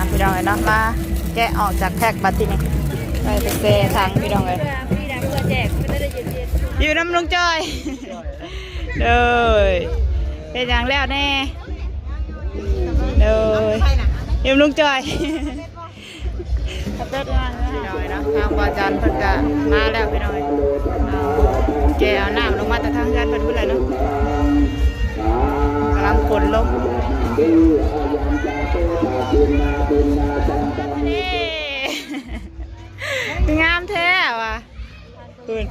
พี่น้องเลยเนาะมาแกะออกจากแพ็คบัตรที่นี่ไปเซถังพี่น้องเลยอยู่น้ำลุงจอยเลยเป็นอย่างแล้วแน่เลยอยู่ลุงจอยพี่น้องเลยเนาะทางบอจันเพิ่นก็มาแล้วพี่น้องเลยแกเอาน้ำลงมาแต่ทางยันเพิ่นพูดอะไรเนาะกำลังขนลงนี่งามแท้ว่ะคุณ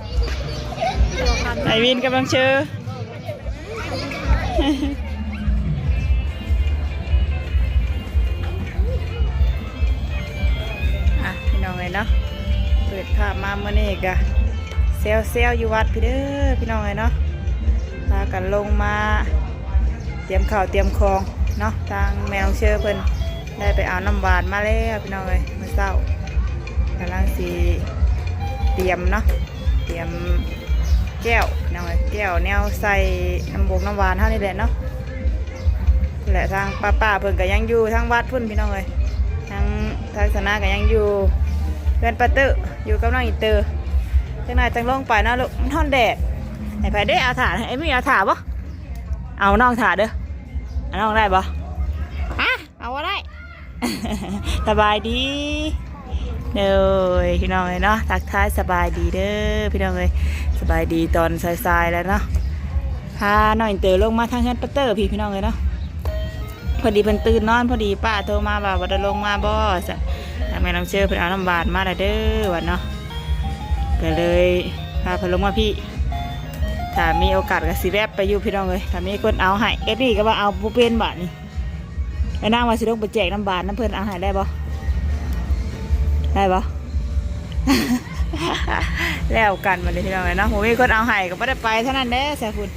ไอวินกำลังเชื่อพี่น้องเลยเนาะเปิดภาพมาเมื่อนี้กะเซลอยู่วัดพี่เด้อพี่น้องเลยเนาะพากันลงมาเตรียมข้าวเตรียมของเนาะทางแมวเชื่อเพิ่นได้ไปเอาน้ำหวานมาแล้วพี่น้องเลยเมื่อเช้ากำลังสีเตรียมเนาะเตรียมแก้วน้องเลยแก้วแนวใส่น้ำบกน้ำหวานเท่านี้แหละเนาะแหละทางป้าเพิ่นก็ยังอยู่ทางวัดพุ่นพี่น้องเลยทางศาสนาก็ยังอยู่เพื่อนป้าตื้ออยู่กับน้องอินเตอร์จังไหนจังลงไปนะลูกมันท่อนแดดไอ้ไผ่ได้เอาถ่านไอ้ไม่เอาถ่านปะเอาน้องถ่านเด้อเอาน้องได้ปะฮะเอาว่าได้ สบายดีเด้อพี่น้องเลยเนาะทักทายสบายดีเด้อพี่น้องเลยสบายดีตอนสายๆแล้วเนาะพาน้องอินเตอร์ลงมาทางเฮือนป้าตื้อพี่น้องเลยเนาะพอดีเพิ่นตื่นนอนพอดีป้าโทรมาว่าจะลงมาบ่จ้ะแม่น้ำเชื่อเพิ่นเอาน้ำบาดมาแล้วเด้อวันเนาะก็เลยพาเพิ่นลงมาพี่ถ้ามีโอกาสก็สิแวบไปอยู่พี่น้องเลยถ้ามีคนเอาให้เอ็ดนี่ก็ว่าเอาบ่เป็นบาดนี่ไอ้นางว่าสิลงไปแจกน้ำบาดน้ำเพิ่นเอาให้ได้บ่ได้บ่ แล้วกันมาเลยพี่น้องเลยเนาะผมมีคนเอาให้ก็บ่ได้ไปเท่านั้นเด้อแซ่คุณ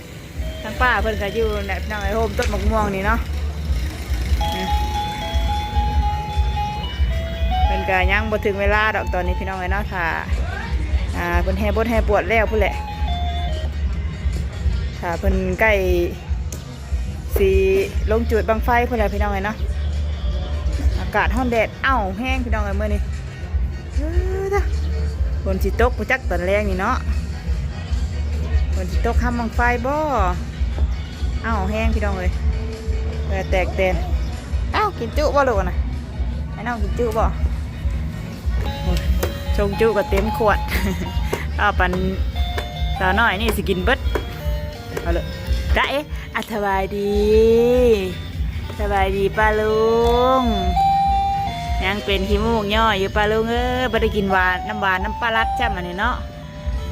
ทั้งป้าเพิ่นก็อยู่ในพี่น้องไอ้โฮมต้นมะม่วงนี่เนาะเป็นกายังบ่ถึงเวลาดอกตอนนี้พี่น้องเลยเนาะค่ะเพิ่นแห่บดแห่ปวดแล้วพุ่นแหละค่ะเพิ่นใกล้สีลงจุดบังไฟพุ่นแหละพี่น้องเลยเนาะอากาศร้อนแดดแห้งพี่น้องเลยเมื่อนี้ฝนสิตกผู้จักตอนแรงนี่เนาะฝนสิตกห้ามบังไฟบ่แห้งพี่น้องเลยแตกแตนกินจุบ่ลูกนะไอ้น้องกินจุบ่ชงจุก็เต็มขวดปันสาวน้อยนี่สิกินเบิดเอาเลยได้สบายดีป้าลุงยังเป็นขี้มูกย่อยอยู่ป้าลุงบ่ได้กินหวานน้ำปลาลัดจ้ำอันนี้เนาะ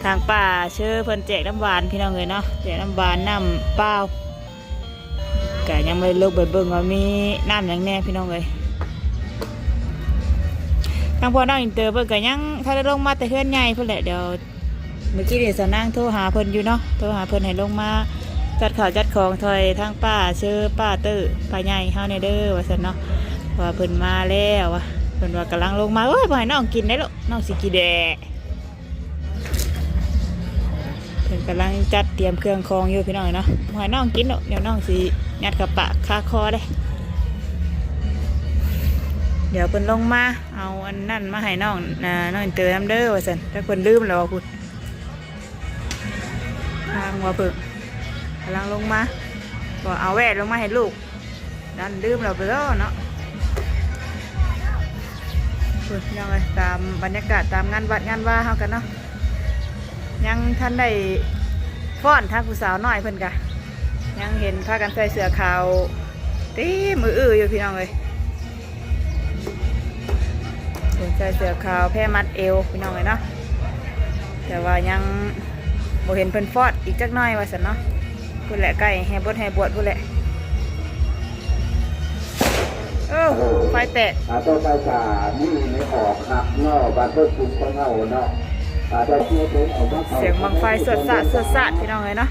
ทางป้าเชื่อเพิ่นแจกน้ำหวานพี่น้องเลยเนาะแจกน้ำหวานน้ำเปล่าแต่ยังไม่เลิกเบิ่งว่ามีน้ำอย่างแน่พี่น้องเลยทางพ่อน้องอินเตอร์เพิ่นก็ยังถ้าได้ลงมาแต่เพื่อนใหญ่เพิ่นแหละเดี๋ยวเมื่อกี้เดี๋ยวสนั่งโทรหาเพิ่นอยู่เนาะโทรหาเพิ่นให้ลงมาจัดข่าวจัดของถอยทางป้าเชื่อป้าตื้อป้าใหญ่เฮาในเด้อว่าซั่นเนาะว่าเพิ่นมาแล้วว่ะเพิ่นว่ากำลังลงมาบ่ให้น้องกินได้ลูกน้องสิกินแดะเพิ่นกำลังจัดเตรียมเครื่องของอยู่พี่น้องเนาะบ่ให้น้องกินลูกเดี๋ยวน้องสิยัดกระปะคาคอได้เดี๋ยวเพิ่นลงมาเอาอันนั่นมาให้น้องอินเตอร์น้ำเด้อว่าซั่นถ้าเพิ่นลืมแล้วว่าพุ่นทางว่าเพิ่นกำลังลงมาก็เอาแหวนลงมาให้ลูกนั่นลืมแล้วไปแล้วเนาะพุ่นยังไงตามบรรยากาศตามงานวัดงานว่าเฮากันเนาะยังท่านได้ฟ้อนทางผู้สาวน้อยเพิ่นกะยังเห็นพากันใส่เสื้อขาวตีมืออยู่พี่น้องเลยใส่เสื้อขาวแพร่มัดเอวพี่น้องเลยเนาะแต่ว่ายังบ่เห็นเพิ่นฟอดอีกจักหน่อยว่าซั่นเนาะพุ่นแหละใกล้แห่บดแห่บวชพุ่นแหละไฟแตกต้นไม้จ่านี่ไม่ออกครับเนาะบ้านต้นจุ่มก็เงาเนาะเสียงบังไฟสดสดพี่น้องเลยเนาะ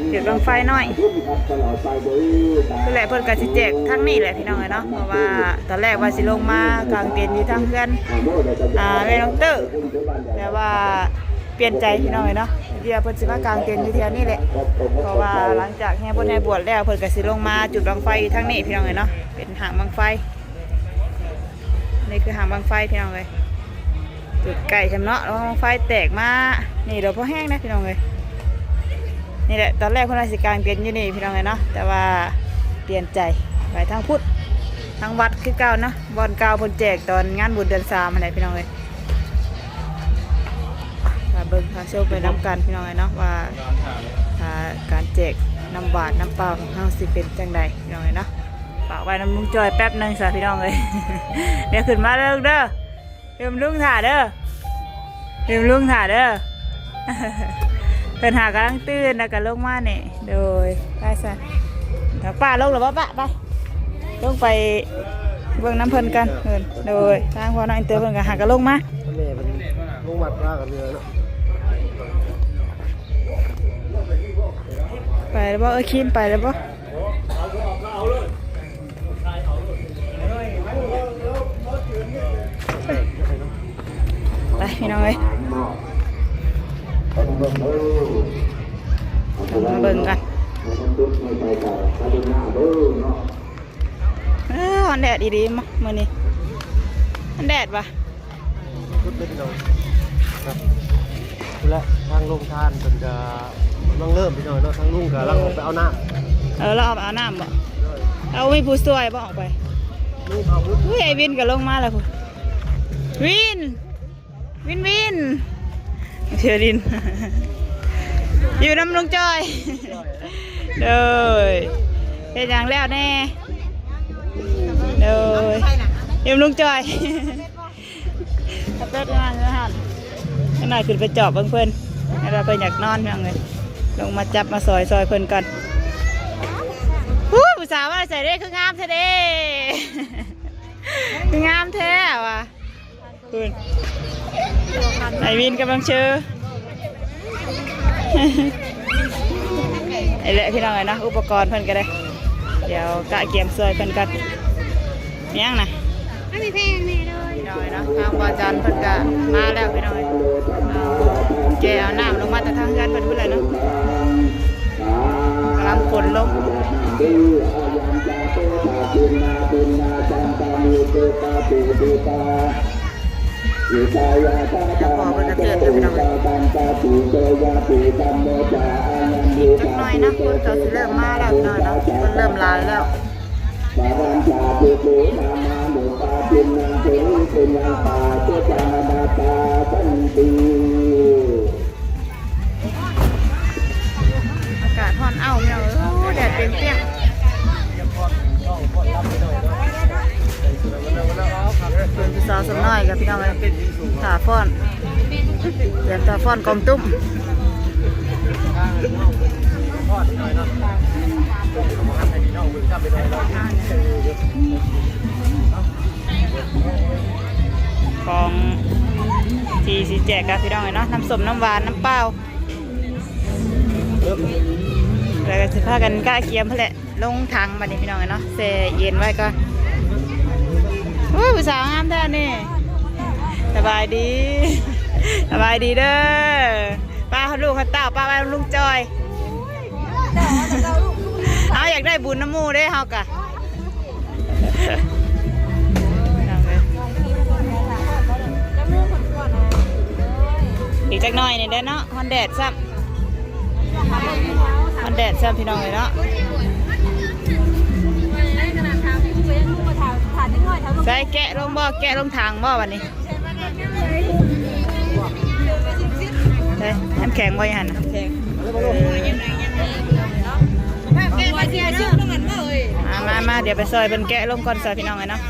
เสียงบังไฟน้อยคือแหละเพิ่นกะสิแจกทั้งนี้แหละพี่น้องเลยเนาะเพราะว่าตอนแรกว่าสิลงมากลางเต็นท์อยู่ทางเพื่อนแม่น้องเตอร์แต่ว่าเปลี่ยนใจพี่น้องเลยเนาะเดี๋ยวเพิ่นสิมากลางเต็นท์อยู่แถวนี้แหละเพราะว่าหลังจากแห่บนแห่บวชแล้วเพิ่นกะสิลงมาจุดบังไฟทั้งนี้พี่น้องเลยเนาะเป็นหางบังไฟ นี่คือหางบางไฟพี่น้องเลยจุดไก่ชำเนาะแล้วบางไฟแตกมานี่เดี๋ยวพอแห้งนะพี่น้องเลยนี่แหละตอนแรกคนราชการเปลี่ยนอยู่นี่พี่น้องเลยเนาะแต่ว่าเปลี่ยนใจไปทางพุทธทางวัดคือเก่านะบอลเก่าพนแจกตอนงานบุญเดือน3อะไรพี่น้องเลยพาเบิ้งพาโชว์ไปน้ำกันพี่น้องเลยเนาะว่าการแจกน้ำบาดน้ำเปล่าของเฮาสิเป็นจังใดพี่น้องเลยเนาะฝากไว้น้ำลุงจอยแป๊บนึงสาพี่น้องเลย เดี๋ยวขึ้นมาเด้อเด้อเดี๋ยวลุงถ่าเด้อเดี๋ยวลุงถ่าเด้อ เพิ่นหากำลังตื่นแล้วก็ลงมาเนี่ยโดยไปซะถ้าป้าลงหรือว่าป้าไปลงไปเบิ่งน้ำเพิ่นกันเพิ่นโดยทางพ่อน้องอินเตอร์เพิ่นก็หากะลงมา แม่เป็นลุงมัดว่ากับเรือเนาะ ไปแล้วบ่คิมไปแล้วบ่ไปพี่น้องเอ้ยมาเบิ่งกันวันแดดดีๆมั้งมื้อนี้วันแดดปะ รุดเป็นเราครับและทางลงทานเป็นจะต้องเริ่มไปหน่อยเนาะทางลุงกับเราไปเอาน้ำ เราเอาน้ำบ่เอาไม่ผู้ช่วยบ่ออกไป ลุงเอาวุ้น อุ้ยไอวินก็ลงมาแล้วพุ่นวินเทียดิน อยู่น้ำลุงจอยเด้อเป็นอย่างแล้วแน่เด้อเยี่ยมลุงจอยแป๊บงานนะฮะขนาดขึ้นไปจอบเพิ่นเราเพิ่นอยากนอนเพียงเลยลงมาจับมาซอยเพิ่นกันผู้สาวว่าใส่ได้คืองามแท้เด้คืองามแท้ว่ะคุณไอวินกำลังเชื่อไอเละพี่น้องไงนะอุปกรณ์เพิ่นก็ได้เดี๋ยวกะเกียมซอยเพิ่นกันยังนะไม่มีเพลงนี่เลยพี่น้องไงนะทางบาจันเพิ่นก็มาแล้วพี่น้องไงแกเอาน้ำลงมาแต่ทางเงินเพิ่นพูดอะไรเนาะกำลังขนลงจะพอเพิ่นจะเตือนพี่น้องอีกจักหน่อยนะคนเขาสิเริ่มมาแล้วพี่น้องเนาะมันเริ่มลายแล้วอากาศร้อนพี่น้องแดดเปรี้ยงเป็นสาวสมน้อยกับพี่น้องเลยถาฟ้อนเดี๋ยวตาฟ้อนกองตุ้มของสีแจกกับพี่น้องเลยเนาะน้ำส้มน้ำหวานน้ำเปล่าแล้วก็จะพากันก้าเกียมเพื่อแหละลงถังบัดนี้พี่น้องเลยเนาะเซเย็นไว้ก่อนผู้สาวงามแท้นี่สบายดีสบายดีเด้อป้าเขาลูกเขาเต้าป้าไปลุงจอยเอาอยากได้บุญน้ำมูได้เฮากะอีกจักหน่อยนี่ได้เนาะฮอนแดดซ้ำฮอนแดดซ้ำพี่น้องเลยเนาะใส่แกะลงบ่แกะลงทางบ่วันนี้ใช่น้ำแข็งบ่ยันน้ำแข็งมาเดี๋ยวไปซอยเป็นแกะลงก่อนซอยพี่น้องเลยเนาะ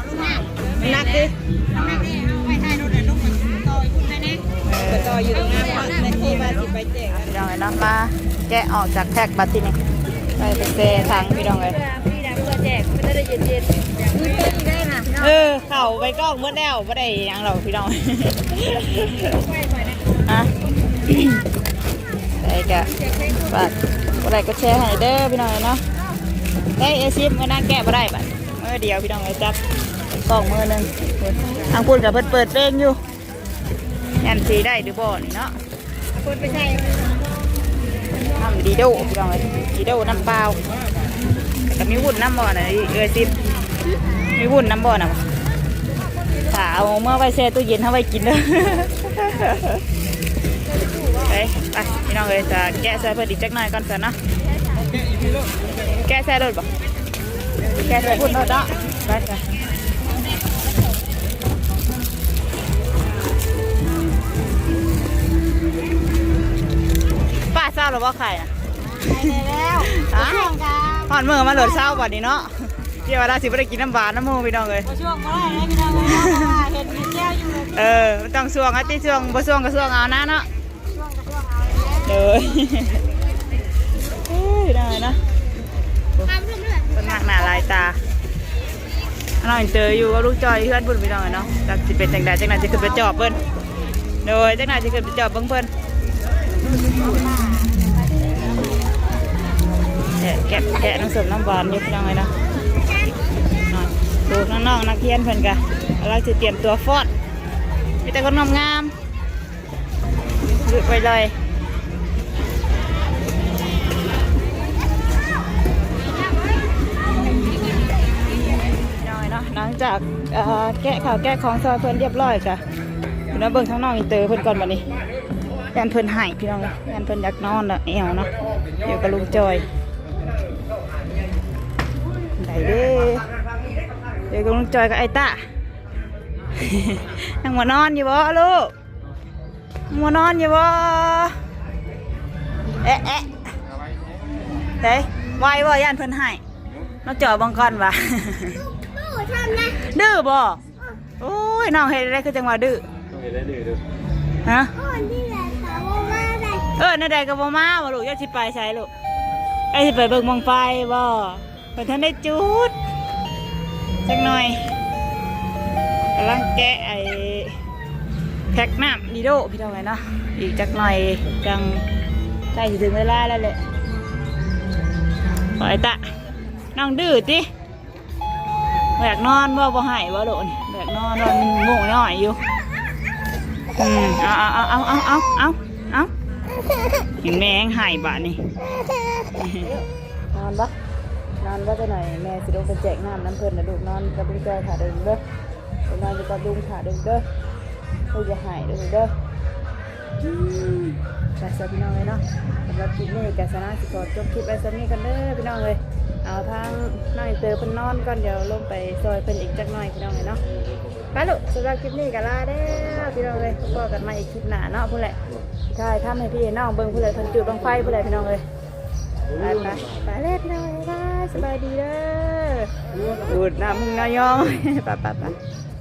นักดิต่ออยู่ตรงนั้นในที่มาสิไปแจกพี่น้องเลยเนาะมาแกะออกจากแท็กบัตรที่นี่ไปเป็นเซทางพี่น้องเลยแจกไม่ได้เย็นๆได้นะเข่าไปกล้องเมื่อแล้วไม่ได้ยังหรอกพี่น้องอ่ะได้กะฝากอะไรก็แชร์ให้เด้อพี่น้องเนาะได้เอซิมก็นั่งแกะมาได้บัดเดียวพี่น้องเลยจับกล้องมือหนึ่งทางพูดกับเปิดเพลงอยู่ยันสีได้หรือบ่นี่เนาะพูดไปใช่ทำดีโดพี่น้องเลยดีโดน้ำเปล่าแต่มีวุ่นน้ำบ่อน่ะซิมมีวุ่นน้ำบ่อน่ะ ถาเอาเมื่อไว้แช่ตู้เย็นให้ไว้กินเด้อไปไปพี่น้องเลยจะแกะใส่เพิ่นอีกจักหน่อยก่อนสินะแกะใส่รถบ่แกะใส่พุ่นรถเนาะไปจ้ะป้าเศร้าหรือว่าใครนะ ไปแล้วช่วงกัน ผ่อนมือมาโหลดเศร้าบ่นี้เนาะเดี๋ยวเราสิบ่ได้กินน้ำหวานน้ำมูพี่น้องเลย ช่วงก็ได้พี่น้องเลยเนาะเพราะว่าเห็นมีแก้วอยู่เลย มันต้องช่วงอ่ะที่ช่วงบ่ช่วงก็ช่วงเอานะเนาะ ช่วงกับช่วงเอาเลย เลยเฮ้ยได้นะ ทำเรื่อย เป็นหน้าลายตาน้องเจออยู่กับลูกจอยเพื่อนบุญพี่น้องเนาะจากสิเป็นจังใดจังไหนจะขึ้นไปจอบเพิ่นโดยจังไหนจะขึ้นไปจอบเบิ่งเพิ่นแกะน้ำส้มน้ำหวานอยู่พี่น้องเลยเนาะดูน้องๆนักเรียนเพิ่นกะเราจะเตรียมตัวฟอดมีแต่คนงามๆหยุดไปเลยน้อยเนาะหลังจากแกะข่าวแกะของซอยเพิ่นเรียบร้อยจ้ะพี่น้องเบิ่งทั้งน้องอินเตอร์เพิ่นก่อนบัดนี้ยันเพิ่นให้พี่น้องยันเพิ่นอยากนอนละเอวเนาะเดี๋ยวกับลุงจอยได้เด้เดี๋ยวกับลุงจอยกับไอ้ตา ยังมานอนอยู่บ่ลูกยังมานอนอยู่บ่เอ๊ะเฮ้ยไหวบ่ย่านเพิ่นให้น้องจ่อบังก่อนว่ะ ๆตู้ทำนะ ดื้อบ่โอ้ยน้องเฮ็ดได้คือจังว่าดื้อ ต้องเห็นได้ดื้อดู ฮะ คนที่ไหนเขาว่าได้ ในใดก็บ่มาบ่ลูกอย่าสิไปใช้ลูกไอ้สิไปเบิ่งบังไฟบ่เพิ่นทันได้จุดจักหน่อยกำลังแกะไอ้แพ็คน้ำดีโดพี่น้องไงเนาะอีกจักหน่อยจังใกล้สิถึงเวลาแล้วแหละปล่อยตะน้องดื้อติอยากนอนบ่ให้บ่โดนอยากนอนมันโง่ย่อยอยู่เอาเห็นแม่งหายบาดนี่นอนปะนอนปะไปหน่อยแม่สิลงไปแจกน้ำน้ำเพิ่นนะลูกนอนกับลุงจอยขาเดินเด้อไปนอนอยู่กับลุงขาเดินเด้อลูกจะหายเด้อเด้อแต่สพี่น้องเลยเนาะสำหรับคลิปนี้แกสนาสิขอจบคลิปไปสักนี้กันเด้อพี่น้องเลยเอาทางน้องเตอเพิ่นนอนก่อนเดี๋ยวลงไปซอยเพิ่นอีกจักหน่อยพี่น้องเลยเนาะไปลูกสำหรับคลิปนี้ก็ลาเด้อพี่น้องเลยพบกันใหม่อีกคลิปหน้าเนาะพูดแหละใช่ทำให้พี่น้องเบิ่งพูดเลยเพิ่นจุดบังไฟพูดเลยพี่น้องเลยไปเล่นหน่อยได้สบายดีเด้อดูดน้ำมึงน้อยยองไป